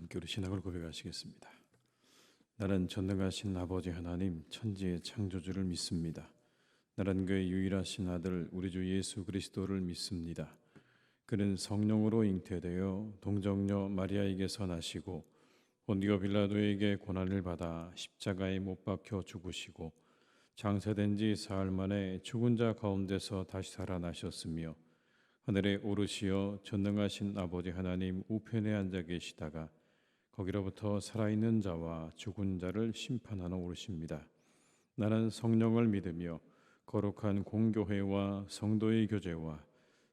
함께 우리 신앙을 고백하시겠습니다. 나는 전능하신 아버지 하나님 천지의 창조주를 믿습니다. 나는 그의 유일하신 아들 우리 주 예수 그리스도를 믿습니다. 그는 성령으로 잉태되어 동정녀 마리아에게서 나시고 본디오 빌라도에게 고난을 받아 십자가에 못 박혀 죽으시고 장사된 지 사흘 만에 죽은 자 가운데서 다시 살아나셨으며 하늘에 오르시어 전능하신 아버지 하나님 우편에 앉아 계시다가 거기로부터 살아있는 자와 죽은 자를 심판하러 오르십니다. 나는 성령을 믿으며 거룩한 공교회와 성도의 교제와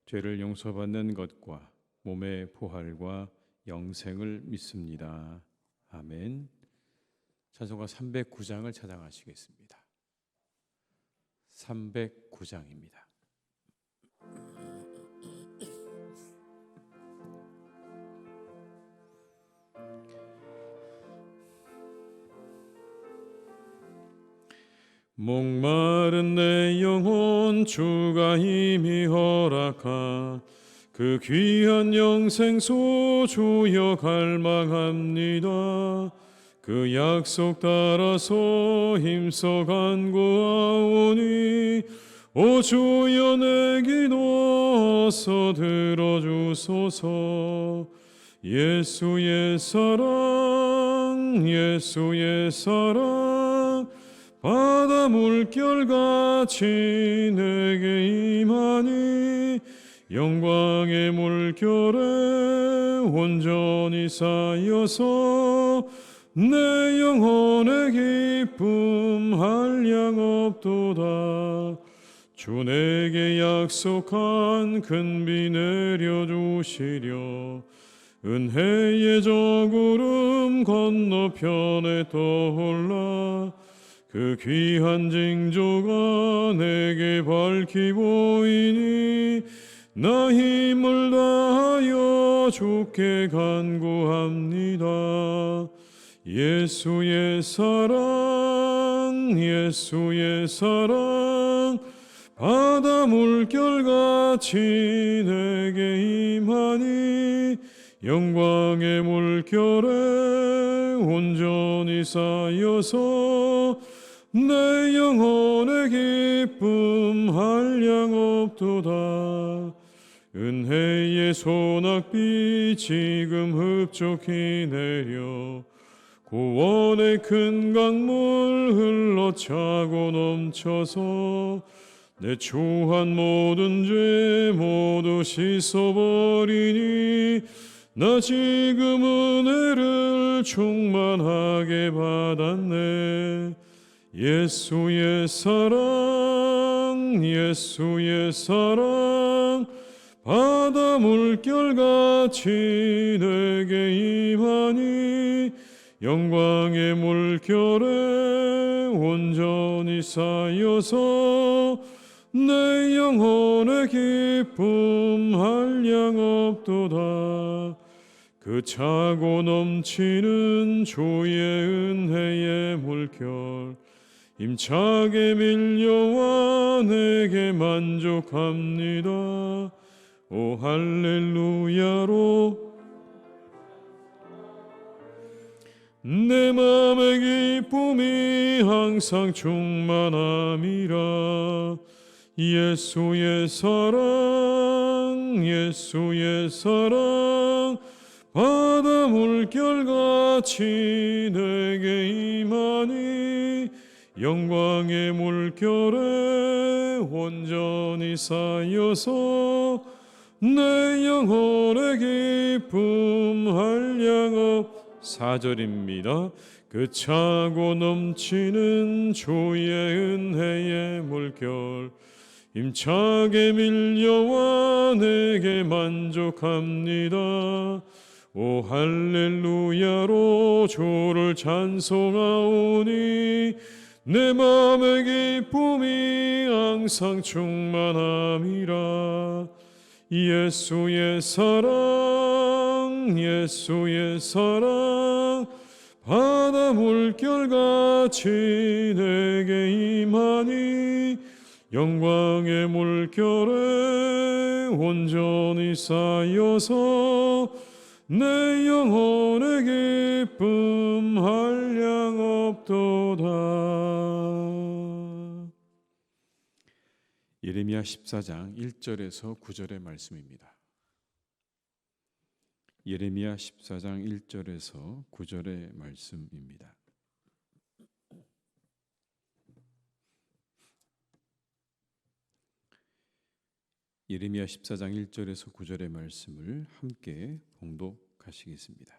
죄를 용서받는 것과 몸의 부활과 영생을 믿습니다. 아멘. 찬송가 309장을 찬양하시겠습니다. 309장입니다. 목마른 내 영혼 주가 이미 허락한 그 귀한 영생소 주여 갈망합니다. 그 약속 따라서 힘써 간구하오니 오 주여 내 기도 어서 들어주소서. 예수의 사랑 예수의 사랑 바다 물결같이 내게 임하니 영광의 물결에 온전히 쌓여서 내 영혼의 기쁨 한량없도다. 주 내게 약속한 큰 비 내려주시려 은혜의 저 구름 건너편에 떠올라 그 귀한 징조가 내게 밝히 보이니 나 힘을 다하여 주께 간구합니다. 예수의 사랑 예수의 사랑 바다 물결같이 내게 임하니 영광의 물결에 온전히 쌓여서 내 영혼의 기쁨 한량없도다. 은혜의 소낙비 지금 흡족히 내려 구원의 큰 강물 흘러차고 넘쳐서 내 추한 모든 죄 모두 씻어버리니 나 지금 은혜를 충만하게 받았네. 예수의 사랑 예수의 사랑 바다 물결같이 내게 임하니 영광의 물결에 온전히 쌓여서 내 영혼의 기쁨 한량없도다. 그 차고 넘치는 주의 은혜의 물결 힘차게 밀려와 내게 만족합니다. 오 할렐루야로 내 맘의 기쁨이 항상 충만함이라. 예수의 사랑 예수의 사랑 바다 물결같이 내게 임하니 영광의 물결에 온전히 쌓여서 내 영혼의 기쁨 한량없. 4절입니다. 그 차고 넘치는 주의 은혜의 물결 힘차게 밀려와 내게 만족합니다. 오 할렐루야로 주를 찬송하오니 내 맘의 기쁨이 항상 충만함이라. 예수의 사랑 예수의 사랑 바다 물결같이 내게 임하니 영광의 물결에 온전히 쌓여서 내 영혼의 기쁨 한량없도다. 예레미야 14장 1절에서 9절의 말씀입니다. 예레미야 14장 1절에서 9절의 말씀입니다. 예레미야 14장 1절에서 9절의 말씀을 함께 봉독하시겠습니다.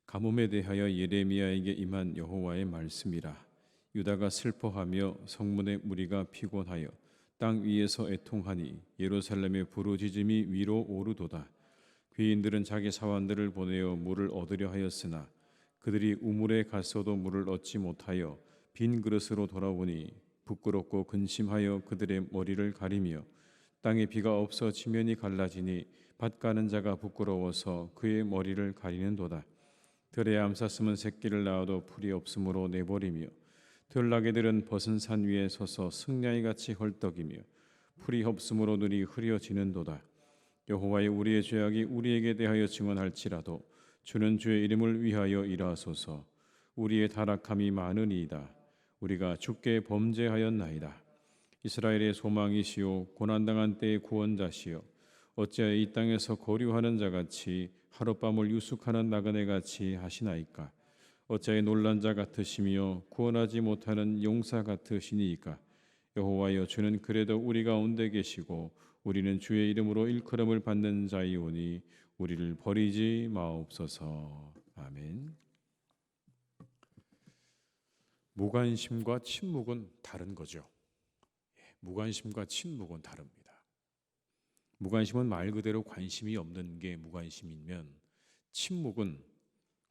가뭄에 대하여 예레미야에게 임한 여호와의 말씀이라. 유다가 슬퍼하며 성문의 무리가 피곤하여 땅 위에서 애통하니 예루살렘의 부르짖음이 위로 오르도다. 귀인들은 자기 사환들을 보내어 물을 얻으려 하였으나 그들이 우물에 갔어도 물을 얻지 못하여 빈 그릇으로 돌아오니 부끄럽고 근심하여 그들의 머리를 가리며 땅에 비가 없어 지면이 갈라지니 밭 가는 자가 부끄러워서 그의 머리를 가리는도다. 들에 암사 심은 새끼를 낳아도 풀이 없으므로 내버리며 들나귀들은 벗은 산 위에 서서 승냥이같이 헐떡이며 풀이 없으므로 눈이 흐려지는도다. 여호와의 우리의 죄악이 우리에게 대하여 증언할지라도 주는 주의 이름을 위하여 일하소서. 우리의 타락함이 많으니이다. 우리가 주께 범죄하였나이다. 이스라엘의 소망이시오 고난당한 때의 구원자시여 어찌하여 이 땅에서 거류하는 자같이 하룻밤을 유숙하는 나그네같이 하시나이까. 어찌하여 놀란 자 같으시며 구원하지 못하는 용사 같으시니이까. 여호와여 주는 그래도 우리 가운데 계시고 우리는 주의 이름으로 일컬음을 받는 자이오니 우리를 버리지 마옵소서. 아멘. 무관심과 침묵은 다른 거죠. 무관심과 침묵은 다릅니다. 무관심은 말 그대로 관심이 없는 게 무관심이면 침묵은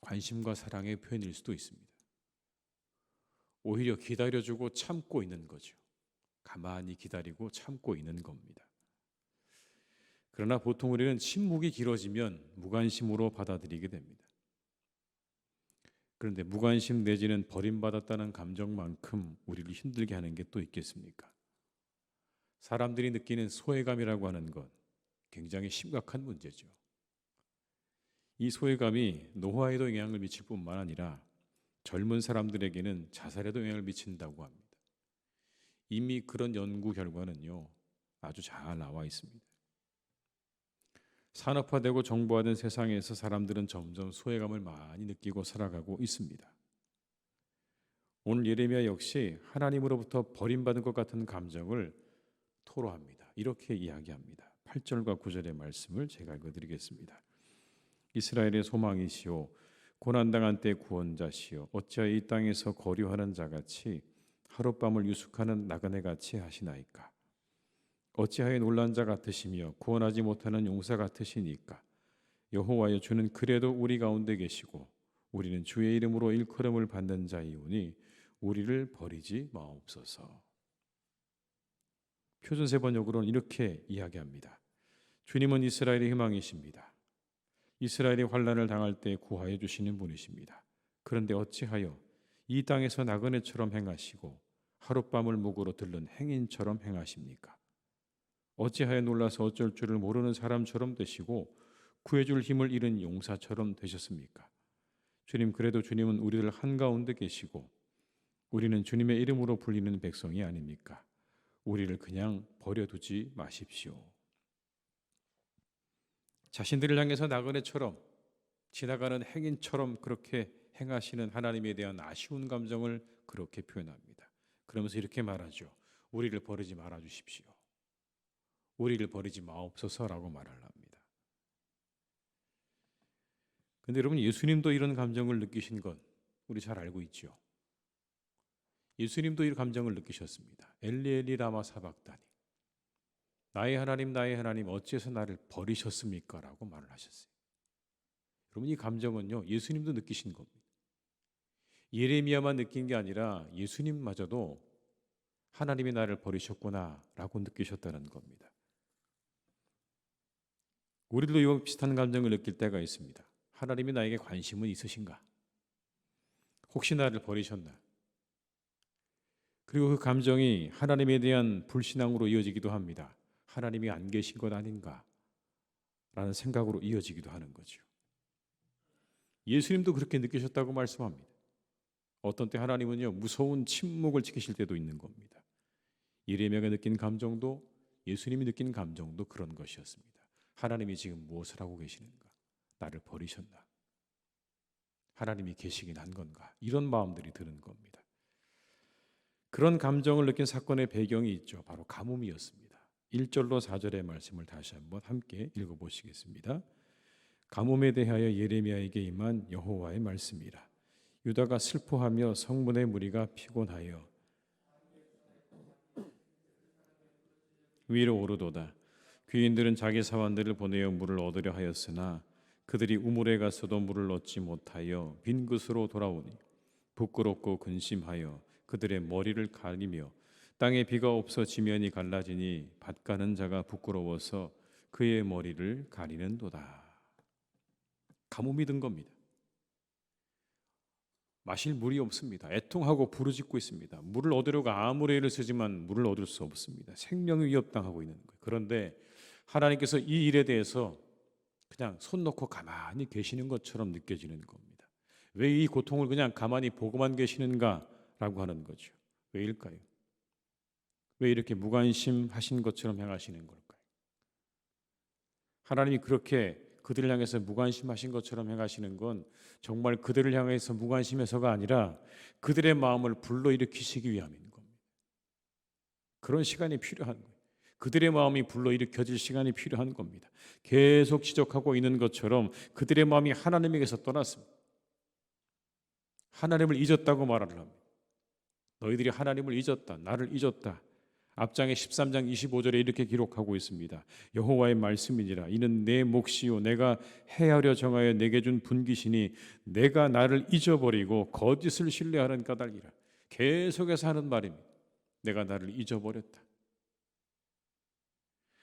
관심과 사랑의 표현일 수도 있습니다. 오히려 기다려주고 참고 있는 거죠. 가만히 기다리고 참고 있는 겁니다. 그러나 보통 우리는 침묵이 길어지면 무관심으로 받아들이게 됩니다. 그런데 무관심 내지는 버림받았다는 감정만큼 우리를 힘들게 하는 게 또 있겠습니까? 사람들이 느끼는 소외감이라고 하는 것 굉장히 심각한 문제죠. 이 소외감이 노화에도 영향을 미칠 뿐만 아니라 젊은 사람들에게는 자살에도 영향을 미친다고 합니다. 이미 그런 연구 결과는요 아주 잘 나와 있습니다. 산업화되고 정보화된 세상에서 사람들은 점점 소외감을 많이 느끼고 살아가고 있습니다. 오늘 예레미야 역시 하나님으로부터 버림받은 것 같은 감정을 토로합니다. 이렇게 이야기합니다. 8절과 9절의 말씀을 제가 읽어드리겠습니다. 이스라엘의 소망이시오 고난당한 때 구원자시오 어찌하여 이 땅에서 거류하는 자같이 하룻밤을 유숙하는 나그네같이 하시나이까. 어찌하여 놀란 자 같으시며 구원하지 못하는 용사 같으시니까. 여호와여 주는 그래도 우리 가운데 계시고 우리는 주의 이름으로 일컬음을 받는 자이오니 우리를 버리지 마옵소서. 표준세번역으로는 이렇게 이야기합니다. 주님은 이스라엘의 희망이십니다. 이스라엘이 환난을 당할 때 구하여 주시는 분이십니다. 그런데 어찌하여 이 땅에서 나그네처럼 행하시고 하룻밤을 묵으로 들른 행인처럼 행하십니까? 어찌하여 놀라서 어쩔 줄을 모르는 사람처럼 되시고 구해줄 힘을 잃은 용사처럼 되셨습니까? 주님 그래도 주님은 우리들 한가운데 계시고 우리는 주님의 이름으로 불리는 백성이 아닙니까? 우리를 그냥 버려두지 마십시오. 자신들을 향해서 나그네처럼 지나가는 행인처럼 그렇게 행하시는 하나님에 대한 아쉬운 감정을 그렇게 표현합니다. 그러면서 이렇게 말하죠. 우리를 버리지 말아 주십시오. 우리를 버리지 마옵소서라고 말을 합니다. 그런데 여러분 예수님도 이런 감정을 느끼신 것 우리 잘 알고 있죠. 예수님도 이 감정을 느끼셨습니다. 엘리 엘리 라마 사박다니 나의 하나님 어찌해서 나를 버리셨습니까? 라고 말을 하셨어요. 여러분 이 감정은요 예수님도 느끼신 겁니다. 예레미야만 느낀 게 아니라 예수님마저도 하나님이 나를 버리셨구나 라고 느끼셨다는 겁니다. 우리도 이와 비슷한 감정을 느낄 때가 있습니다. 하나님이 나에게 관심은 있으신가? 혹시 나를 버리셨나? 그리고 그 감정이 하나님에 대한 불신앙으로 이어지기도 합니다. 하나님이 안 계신 것 아닌가? 라는 생각으로 이어지기도 하는 거죠. 예수님도 그렇게 느끼셨다고 말씀합니다. 어떤 때 하나님은요, 무서운 침묵을 지키실 때도 있는 겁니다. 예레미야가 느낀 감정도, 예수님이 느낀 감정도 그런 것이었습니다. 하나님이 지금 무엇을 하고 계시는가? 나를 버리셨나? 하나님이 계시긴 한 건가? 이런 마음들이 드는 겁니다. 그런 감정을 느낀 사건의 배경이 있죠. 바로 가뭄이었습니다. 1절로 4절의 말씀을 다시 한번 함께 읽어보시겠습니다. 가뭄에 대하여 예레미야에게 임한 여호와의 말씀이라. 유다가 슬퍼하며 성문의 무리가 피곤하여 위로 오르도다. 귀인들은 자기 사환들을 보내어 물을 얻으려 하였으나 그들이 우물에 가서도 물을 얻지 못하여 빈 그릇으로 돌아오니 부끄럽고 근심하여 그들의 머리를 가리며 땅에 비가 없어 지면이 갈라지니 밭 가는 자가 부끄러워서 그의 머리를 가리는도다. 가뭄이 든 겁니다. 마실 물이 없습니다. 애통하고 부르짖고 있습니다. 물을 얻으려고 아무리 애를 쓰지만 물을 얻을 수 없습니다. 생명이 위협당하고 있는 거예요. 그런데 하나님께서 이 일에 대해서 그냥 손 놓고 가만히 계시는 것처럼 느껴지는 겁니다. 왜 이 고통을 그냥 가만히 보고만 계시는가라고 하는 거죠. 왜일까요? 왜 이렇게 무관심하신 것처럼 행하시는 걸까요? 하나님이 그렇게 그들을 향해서 무관심하신 것처럼 행하시는 건 정말 그들을 향해서 무관심해서가 아니라 그들의 마음을 불러일으키시기 위함인 겁니다. 그런 시간이 필요한 거예요. 그들의 마음이 불러일으켜질 시간이 필요한 겁니다. 계속 지적하고 있는 것처럼 그들의 마음이 하나님에게서 떠났습니다. 하나님을 잊었다고 말을 합니다. 너희들이 하나님을 잊었다, 나를 잊었다. 앞장에 13장 25절에 이렇게 기록하고 있습니다. 여호와의 말씀이니라. 이는 내 몫이요 내가 헤아려 정하여 내게 준 분깃이니 내가 나를 잊어버리고 거짓을 신뢰하는 까닭이라. 계속해서 하는 말입니다. 내가 나를 잊어버렸다.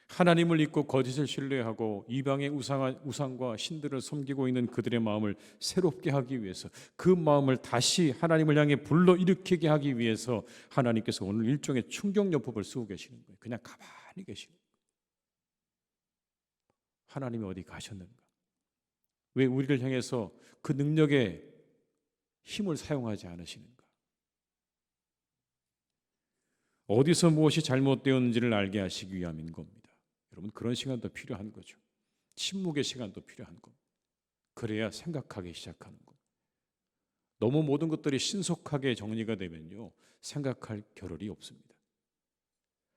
하나님을 잊고 거짓을 신뢰하고 이방의 우상과 신들을 섬기고 있는 그들의 마음을 새롭게 하기 위해서, 그 마음을 다시 하나님을 향해 불러일으키게 하기 위해서 하나님께서 오늘 일종의 충격요법을 쓰고 계시는 거예요. 그냥 가만히 계시는 거예요. 하나님이 어디 가셨는가? 왜 우리를 향해서 그 능력의 힘을 사용하지 않으시는가? 어디서 무엇이 잘못되었는지를 알게 하시기 위함인 겁니다. 여러분, 그런 시간도 필요한 거죠. 침묵의 시간도 필요한 겁니다. 그래야 생각하기 시작하는 겁니다. 너무 모든 것들이 신속하게 정리가 되면요, 생각할 겨를이 없습니다.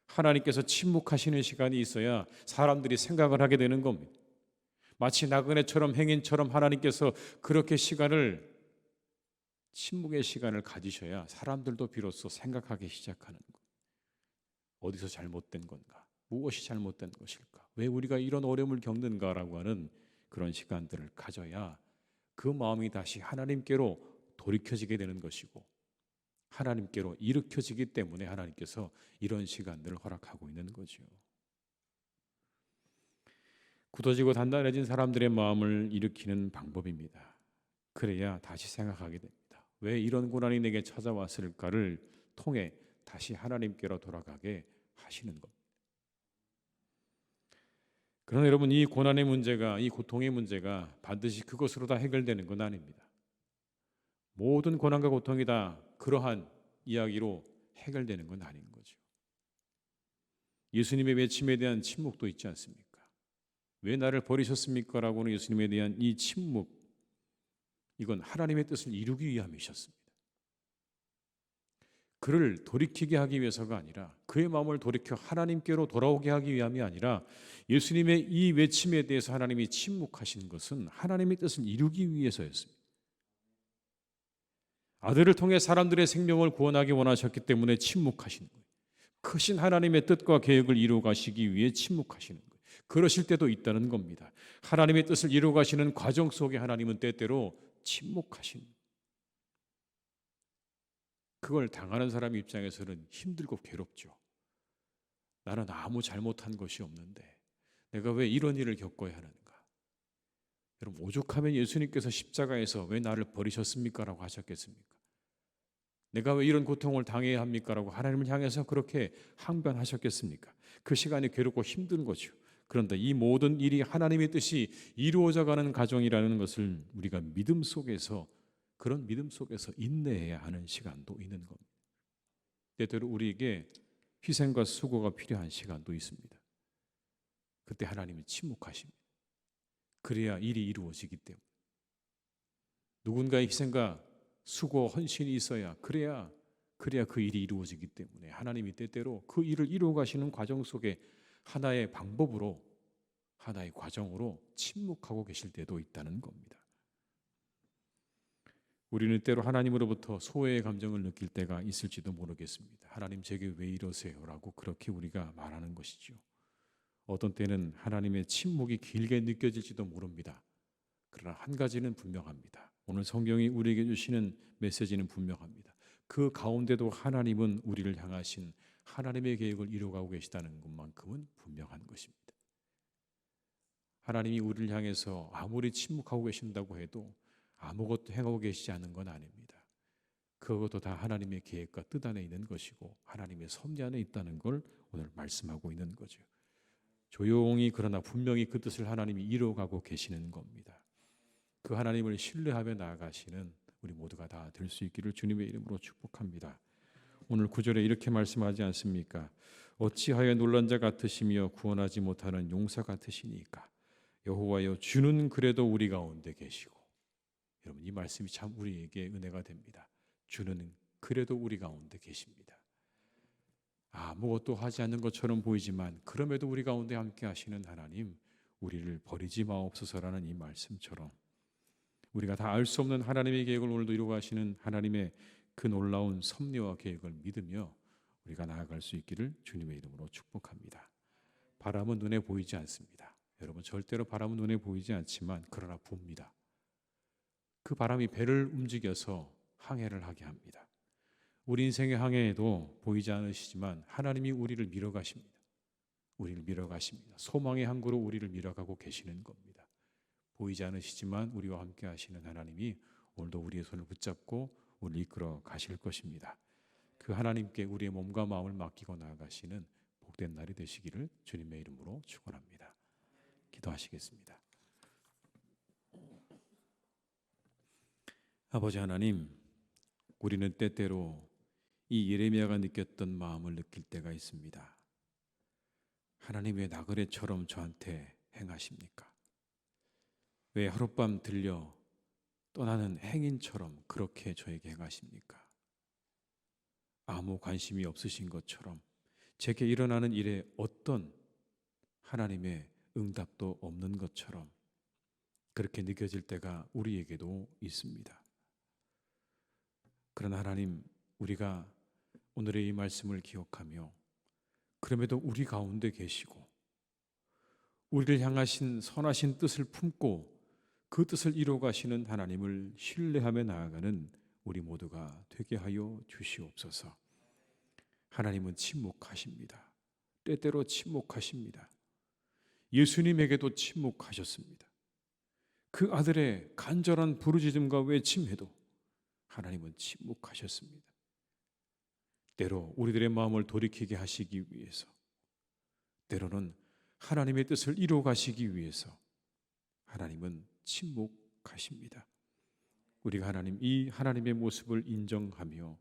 하나님께서 침묵하시는 시간이 있어야 사람들이 생각을 하게 되는 겁니다. 마치 나그네처럼 행인처럼 하나님께서 그렇게 침묵의 시간을 가지셔야 사람들도 비로소 생각하기 시작하는 겁니다. 어디서 잘못된 건가? 무엇이 잘못된 것일까? 왜 우리가 이런 어려움을 겪는가라고 하는 그런 시간들을 가져야 그 마음이 다시 하나님께로 돌이켜지게 되는 것이고, 하나님께로 일으켜지기 때문에 하나님께서 이런 시간들을 허락하고 있는 거죠. 굳어지고 단단해진 사람들의 마음을 일으키는 방법입니다. 그래야 다시 생각하게 됩니다. 왜 이런 고난이 내게 찾아왔을까를 통해 다시 하나님께로 돌아가게 하시는 겁니다. 그러나 여러분, 이 고난의 문제가, 이 고통의 문제가 반드시 그것으로 다 해결되는 건 아닙니다. 모든 고난과 고통이 다 그러한 이야기로 해결되는 건 아닌 거죠. 예수님의 외침에 대한 침묵도 있지 않습니까? 왜 나를 버리셨습니까? 라고는 예수님에 대한 이 침묵, 이건 하나님의 뜻을 이루기 위함이셨습니다. 그를 돌이키게 하기 위해서가 아니라, 그의 마음을 돌이켜 하나님께로 돌아오게 하기 위함이 아니라, 예수님의 이 외침에 대해서 하나님이 침묵하신 것은 하나님의 뜻을 이루기 위해서였습니다. 아들을 통해 사람들의 생명을 구원하기 원하셨기 때문에 침묵하시는 거예요. 크신 하나님의 뜻과 계획을 이루어 가시기 위해 침묵하시는 거예요. 그러실 때도 있다는 겁니다. 하나님의 뜻을 이루어 가시는 과정 속에 하나님은 때때로 침묵하시는 거예요. 그걸 당하는 사람 입장에서는 힘들고 괴롭죠. 나는 아무 잘못한 것이 없는데 내가 왜 이런 일을 겪어야 하는가? 여러분, 오죽하면 예수님께서 십자가에서 왜 나를 버리셨습니까? 라고 하셨겠습니까? 내가 왜 이런 고통을 당해야 합니까? 라고 하나님을 향해서 그렇게 항변하셨겠습니까? 그 시간이 괴롭고 힘든 거죠. 그런데 이 모든 일이 하나님의 뜻이 이루어져가는 과정이라는 것을 우리가 믿음 속에서, 그런 믿음 속에서 인내해야 하는 시간도 있는 겁니다. 때때로 우리에게 희생과 수고가 필요한 시간도 있습니다. 그때 하나님은 침묵하십니다. 그래야 일이 이루어지기 때문에. 누군가의 희생과 수고, 헌신이 있어야 그래야 그 일이 이루어지기 때문에 하나님이 때때로 그 일을 이루어 가시는 과정 속에 하나의 방법으로, 하나의 과정으로 침묵하고 계실 때도 있다는 겁니다. 우리는 때로 하나님으로부터 소외의 감정을 느낄 때가 있을지도 모르겠습니다. 하나님 제게 왜 이러세요? 라고 그렇게 우리가 말하는 것이죠. 어떤 때는 하나님의 침묵이 길게 느껴질지도 모릅니다. 그러나 한 가지는 분명합니다. 오늘 성경이 우리에게 주시는 메시지는 분명합니다. 그 가운데도 하나님은 우리를 향하신 하나님의 계획을 이루어가고 계시다는 것만큼은 분명한 것입니다. 하나님이 우리를 향해서 아무리 침묵하고 계신다고 해도 아무것도 행하고 계시지 않은 건 아닙니다. 그것도 다 하나님의 계획과 뜻 안에 있는 것이고 하나님의 섭리 안에 있다는 걸 오늘 말씀하고 있는 거죠. 조용히 그러나 분명히 그 뜻을 하나님이 이루어가고 계시는 겁니다. 그 하나님을 신뢰하며 나아가시는 우리 모두가 다 될 수 있기를 주님의 이름으로 축복합니다. 오늘 9절에 이렇게 말씀하지 않습니까? 어찌하여 놀란 자 같으시며 구원하지 못하는 용사 같으시니까. 여호와여, 주는 그래도 우리 가운데 계시고. 여러분, 이 말씀이 참 우리에게 은혜가 됩니다. 주는 그래도 우리 가운데 계십니다. 아무것도 하지 않는 것처럼 보이지만 그럼에도 우리 가운데 함께 하시는 하나님, 우리를 버리지 마옵소서라는 이 말씀처럼 우리가 다 알 수 없는 하나님의 계획을 오늘도 이루어 가시는 하나님의 그 놀라운 섭리와 계획을 믿으며 우리가 나아갈 수 있기를 주님의 이름으로 축복합니다. 바람은 눈에 보이지 않습니다. 여러분, 절대로 바람은 눈에 보이지 않지만 그러나 붑니다. 그 바람이 배를 움직여서 항해를 하게 합니다. 우리 인생의 항해에도 보이지 않으시지만 하나님이 우리를 밀어가십니다. 우리를 밀어가십니다. 소망의 항구로 우리를 밀어가고 계시는 겁니다. 보이지 않으시지만 우리와 함께 하시는 하나님이 오늘도 우리의 손을 붙잡고 우리를 이끌어 가실 것입니다. 그 하나님께 우리의 몸과 마음을 맡기고 나아가시는 복된 날이 되시기를 주님의 이름으로 축원합니다. 기도하시겠습니다. 아버지 하나님, 우리는 때때로 이 예레미야가 느꼈던 마음을 느낄 때가 있습니다. 하나님 왜 나그네처럼 저한테 행하십니까? 왜 하룻밤 들려 떠나는 행인처럼 그렇게 저에게 행하십니까? 아무 관심이 없으신 것처럼 제게 일어나는 일에 어떤 하나님의 응답도 없는 것처럼 그렇게 느껴질 때가 우리에게도 있습니다. 그러나 하나님, 우리가 오늘의 이 말씀을 기억하며 그럼에도 우리 가운데 계시고 우리를 향하신 선하신 뜻을 품고 그 뜻을 이루어 가시는 하나님을 신뢰하며 나아가는 우리 모두가 되게 하여 주시옵소서. 하나님은 침묵하십니다. 때때로 침묵하십니다. 예수님에게도 침묵하셨습니다. 그 아들의 간절한 부르짖음과 외침에도 하나님은 침묵하셨습니다. 때로 우리들의 마음을 돌이키게 하시기 위해서, 때로는 하나님의 뜻을 이루어 가시기 위해서 하나님은 침묵하십니다. 우리가 이 하나님의 모습을 인정하며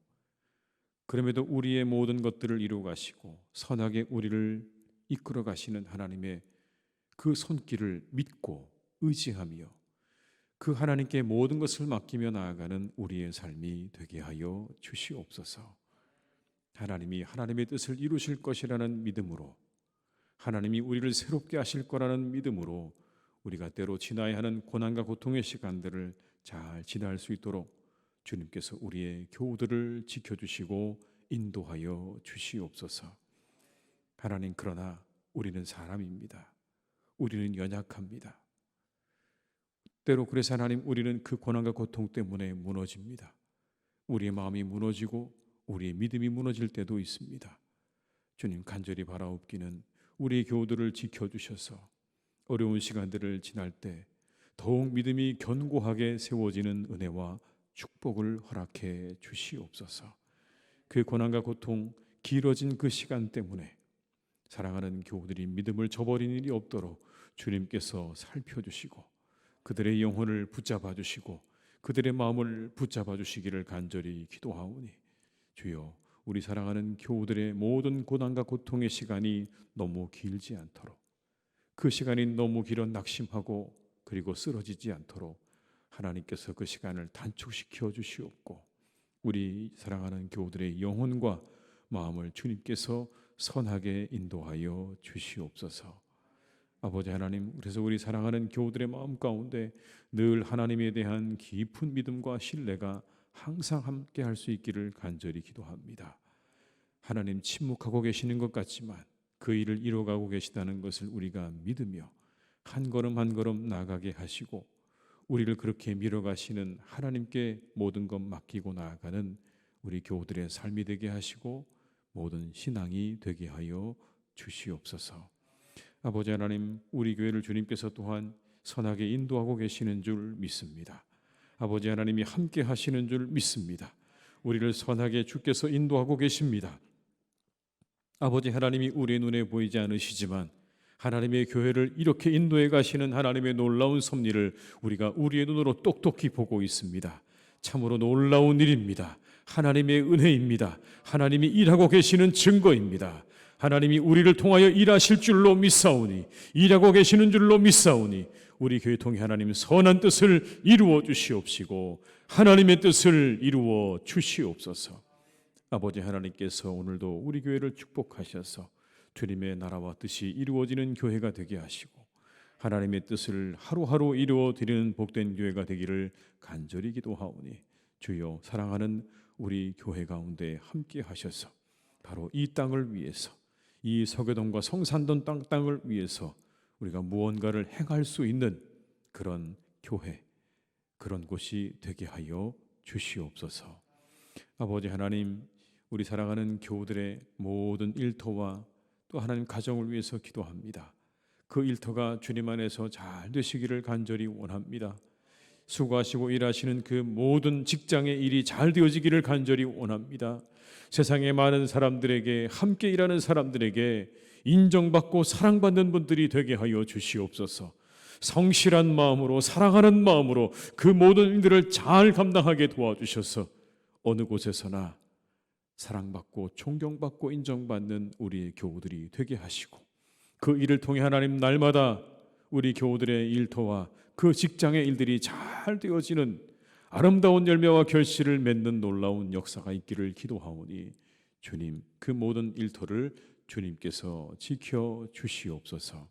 그럼에도 우리의 모든 것들을 이루어 가시고 선하게 우리를 이끌어 가시는 하나님의 그 손길을 믿고 의지하며 그 하나님께 모든 것을 맡기며 나아가는 우리의 삶이 되게 하여 주시옵소서. 하나님이 하나님의 뜻을 이루실 것이라는 믿음으로, 하나님이 우리를 새롭게 하실 거라는 믿음으로 우리가 때로 지나야 하는 고난과 고통의 시간들을 잘 지나갈 수 있도록 주님께서 우리의 교우들을 지켜주시고 인도하여 주시옵소서. 하나님, 그러나 우리는 사람입니다. 우리는 연약합니다. 때로 그래서 하나님, 우리는 그 고난과 고통 때문에 무너집니다. 우리의 마음이 무너지고 우리의 믿음이 무너질 때도 있습니다. 주님, 간절히 바라옵기는 우리의 교우들을 지켜주셔서 어려운 시간들을 지날 때 더욱 믿음이 견고하게 세워지는 은혜와 축복을 허락해 주시옵소서. 그 고난과 고통, 길어진 그 시간 때문에 사랑하는 교우들이 믿음을 저버리는 일이 없도록 주님께서 살펴주시고 그들의 영혼을 붙잡아 주시고 그들의 마음을 붙잡아 주시기를 간절히 기도하오니 주여, 우리 사랑하는 교우들의 모든 고난과 고통의 시간이 너무 길지 않도록, 그 시간이 너무 길어 낙심하고 그리고 쓰러지지 않도록 하나님께서 그 시간을 단축시켜 주시옵고 우리 사랑하는 교우들의 영혼과 마음을 주님께서 선하게 인도하여 주시옵소서. 아버지 하나님, 그래서 우리 사랑하는 교우들의 마음 가운데 늘 하나님에 대한 깊은 믿음과 신뢰가 항상 함께 할 수 있기를 간절히 기도합니다. 하나님, 침묵하고 계시는 것 같지만 그 일을 이뤄가고 계시다는 것을 우리가 믿으며 한 걸음 한 걸음 나아가게 하시고 우리를 그렇게 밀어가시는 하나님께 모든 것 맡기고 나아가는 우리 교우들의 삶이 되게 하시고 모든 신앙이 되게 하여 주시옵소서. 아버지 하나님, 우리 교회를 주님께서 또한 선하게 인도하고 계시는 줄 믿습니다. 아버지 하나님이 함께 하시는 줄 믿습니다. 우리를 선하게 주께서 인도하고 계십니다. 아버지 하나님이 우리의 눈에 보이지 않으시지만 하나님의 교회를 이렇게 인도해 가시는 하나님의 놀라운 섭리를 우리가 우리의 눈으로 똑똑히 보고 있습니다. 참으로 놀라운 일입니다. 하나님의 은혜입니다. 하나님이 일하고 계시는 증거입니다. 하나님이 우리를 통하여 일하실 줄로 믿사오니, 일하고 계시는 줄로 믿사오니 우리 교회 통해 하나님 선한 뜻을 이루어 주시옵시고 하나님의 뜻을 이루어 주시옵소서. 아버지 하나님께서 오늘도 우리 교회를 축복하셔서 주님의 나라와 뜻이 이루어지는 교회가 되게 하시고 하나님의 뜻을 하루하루 이루어 드리는 복된 교회가 되기를 간절히 기도하오니 주여, 사랑하는 우리 교회 가운데 함께 하셔서 바로 이 땅을 위해서, 이 서교동과 성산동 땅을 위해서 우리가 무언가를 행할 수 있는 그런 교회, 그런 곳이 되게 하여 주시옵소서. 아버지 하나님, 우리 사랑하는 교우들의 모든 일터와 또 하나님 가정을 위해서 기도합니다. 그 일터가 주님 안에서 잘 되시기를 간절히 원합니다. 수고하시고 일하시는 그 모든 직장의 일이 잘 되어지기를 간절히 원합니다. 세상의 많은 사람들에게, 함께 일하는 사람들에게 인정받고 사랑받는 분들이 되게 하여 주시옵소서. 성실한 마음으로, 사랑하는 마음으로 그 모든 일들을 잘 감당하게 도와주셔서 어느 곳에서나 사랑받고 존경받고 인정받는 우리 교우들이 되게 하시고 그 일을 통해 하나님 날마다 우리 교우들의 일터와 그 직장의 일들이 잘 되어지는 아름다운 열매와 결실을 맺는 놀라운 역사가 있기를 기도하오니 주님, 그 모든 일터를 주님께서 지켜주시옵소서.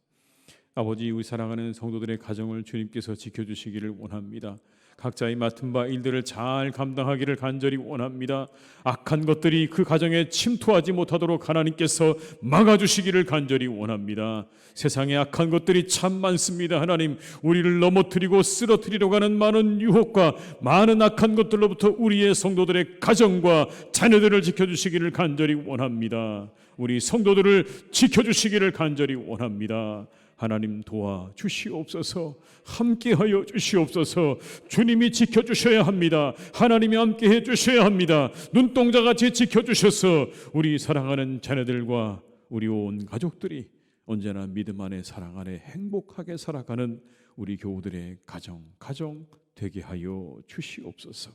아버지, 우리 사랑하는 성도들의 가정을 주님께서 지켜주시기를 원합니다. 각자의 맡은 바 일들을 잘 감당하기를 간절히 원합니다. 악한 것들이 그 가정에 침투하지 못하도록 하나님께서 막아주시기를 간절히 원합니다. 세상에 악한 것들이 참 많습니다. 하나님, 우리를 넘어뜨리고 쓰러뜨리려고 하는 많은 유혹과 많은 악한 것들로부터 우리의 성도들의 가정과 자녀들을 지켜주시기를 간절히 원합니다. 우리 성도들을 지켜주시기를 간절히 원합니다. 하나님, 도와 주시옵소서. 함께하여 주시옵소서. 주님이 지켜주셔야 합니다. 하나님이 함께해 주셔야 합니다. 눈동자같이 지켜주셔서 우리 사랑하는 자녀들과 우리 온 가족들이 언제나 믿음 안에, 사랑 안에 행복하게 살아가는 우리 교우들의 가정 되게 하여 주시옵소서.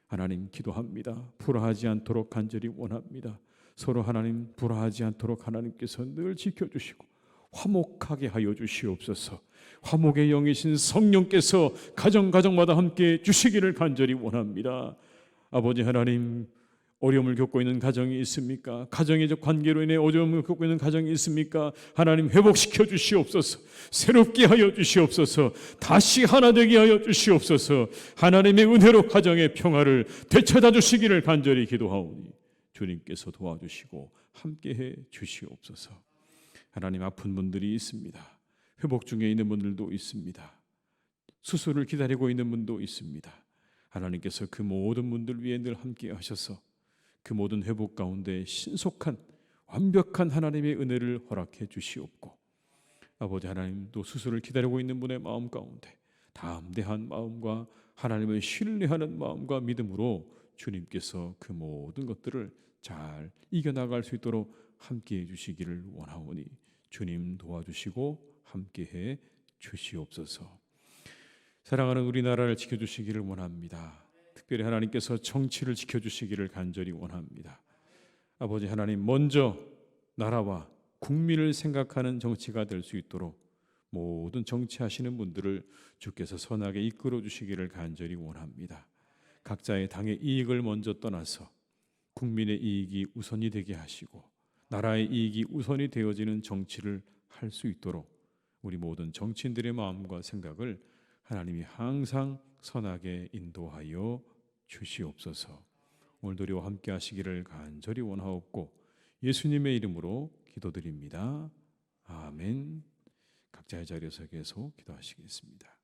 하나님, 기도합니다. 불화하지 않도록 간절히 원합니다. 서로 하나님 불화하지 않도록 하나님께서 늘 지켜주시고 화목하게 하여 주시옵소서. 화목의 영이신 성령께서 가정마다 함께 주시기를 간절히 원합니다. 아버지 하나님, 어려움을 겪고 있는 가정이 있습니까? 가정의 관계로 인해 어려움을 겪고 있는 가정이 있습니까? 하나님, 회복시켜 주시옵소서. 새롭게 하여 주시옵소서. 다시 하나 되게 하여 주시옵소서. 하나님의 은혜로 가정의 평화를 되찾아 주시기를 간절히 기도하오니 주님께서 도와주시고 함께해 주시옵소서. 하나님, 아픈 분들이 있습니다. 회복 중에 있는 분들도 있습니다. 수술을 기다리고 있는 분도 있습니다. 하나님께서 그 모든 분들 위해 늘 함께 하셔서 그 모든 회복 가운데 신속한 완벽한 하나님의 은혜를 허락해 주시옵고, 아버지 하나님, 또 수술을 기다리고 있는 분의 마음 가운데 담대한 마음과 하나님을 신뢰하는 마음과 믿음으로 주님께서 그 모든 것들을 잘 이겨나갈 수 있도록 함께해 주시기를 원하오니 주님 도와주시고 함께해 주시옵소서. 사랑하는 우리나라를 지켜주시기를 원합니다. 특별히 하나님께서 정치를 지켜주시기를 간절히 원합니다. 아버지 하나님, 먼저 나라와 국민을 생각하는 정치가 될 수 있도록 모든 정치하시는 분들을 주께서 선하게 이끌어 주시기를 간절히 원합니다. 각자의 당의 이익을 먼저 떠나서 국민의 이익이 우선이 되게 하시고 나라의 이익이 우선이 되어지는 정치를 할 수 있도록 우리 모든 정치인들의 마음과 생각을 하나님이 항상 선하게 인도하여 주시옵소서. 오늘도 우리와 함께 하시기를 간절히 원하옵고 예수님의 이름으로 기도드립니다. 아멘. 각자의 자리에서 계속 기도하시겠습니다.